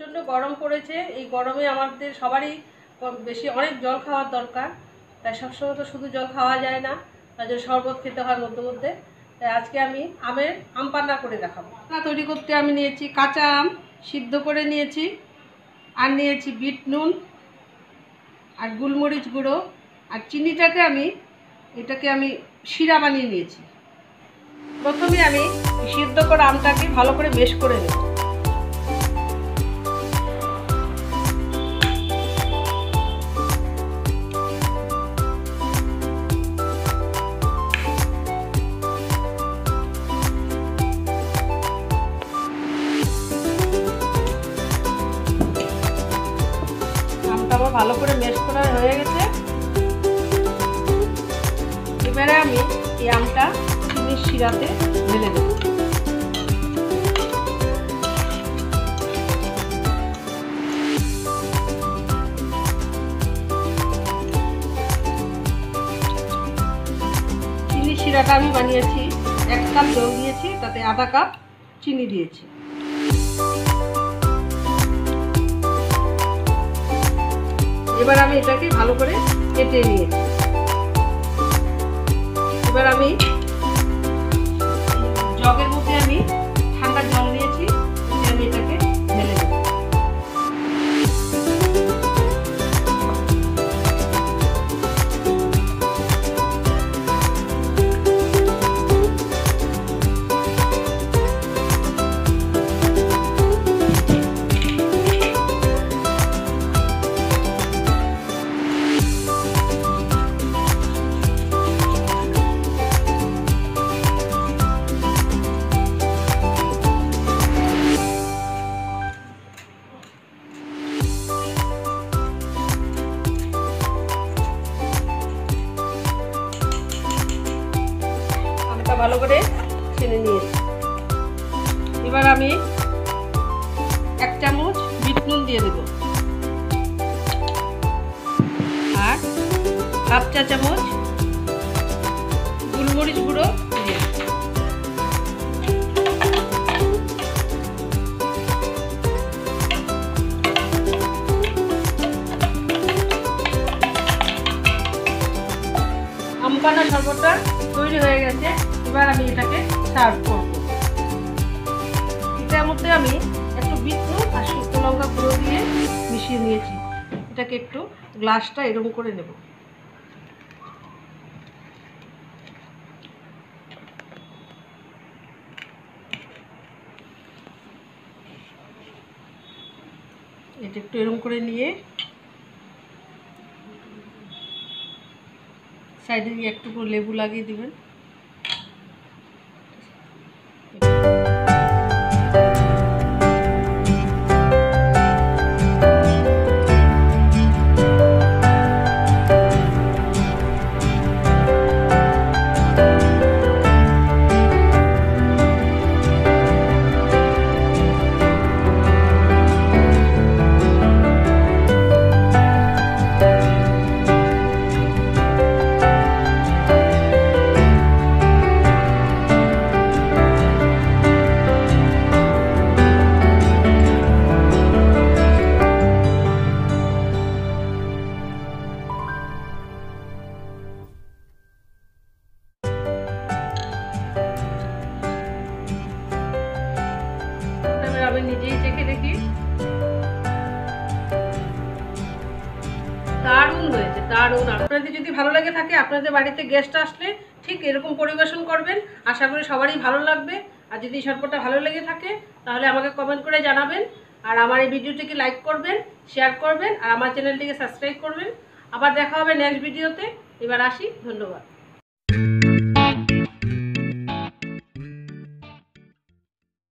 প্রচণ্ড গরম পড়েছে। এই গরমে আমাদের সবারই বেশি অনেক জল খাওয়ার দরকার। তাই সবসময় তো শুধু জল খাওয়া যায় না, তাই জন্য শরবত খেতে হয় মধ্যে মধ্যে। তাই আজকে আমি আম পান্না করে দেখাবো। পান্না তৈরি করতে আমি নিয়েছি কাঁচা আম সিদ্ধ করে নিয়েছি, আর নিয়েছি বিট নুন আর গোলমরিচ গুঁড়ো, আর চিনিটাকে এটাকে আমি শিরা বানিয়ে নিয়েছি। প্রথমে আমি সিদ্ধ করা আমটাকে ভালো করে মেশ করে নেব। আমটা আমার ভালো করে মেশ করা হয়ে গেছে। এবারে আমি এই আমটা চিনির শিরাতে ঢেলে দেব। চিনির শিরাটা আমি বানিয়েছি, 1 কাপ জল দিয়েছি, তাতে আধা কাপ চিনি দিয়েছি। এবার আমি এটাকে ভালো করে কেটে নিয়েছি। এবার আমি জগের মধ্যে ঠান্ডা জল নিয়েছি, আমি এটাকে ঢেলে দেব। ভালো করে ছেনে নিয়েছি। এবার আমি 1 চামচ বিট নুন দিয়ে দেব, আর হাফ চা চামচ গোলমরিচ গুঁড়ো দিয়ে আম পান্না শরবতটা তৈরি হয়ে গেছে। এবার আমি এটাকে সার্ভ করব। এটার মধ্যে আমি একটু বিট নুন আর শুকনো লঙ্কা গুঁড়ো দিয়ে মিশিয়ে নিয়েছি। এটাকে একটু গ্লাসটা এরকম করে নেব। এটা একটু এরকম করে নিয়ে সাইডে দিয়ে একটু লেবু লাগিয়ে দিবেন। আমি নিজেই চেখে দেখি, দারুণ হয়েছে, দারুণ। আপনাদের যদি ভালো লাগে থাকে, আপনাদের বাড়িতে গেস্ট আসলে ঠিক এরকম পরিবেশন করবেন, আশা করি সবারই ভালো লাগবে। আর যদি শরবতটা ভালো লেগে থাকে তাহলে আমাকে কমেন্ট করে জানাবেন, আর আমার এই ভিডিওটিকে লাইক করবেন, শেয়ার করবেন, আর আমার চ্যানেলটিকে সাবস্ক্রাইব করবেন। আবার দেখা হবে নেক্সট ভিডিওতে। এবার আসি, ধন্যবাদ।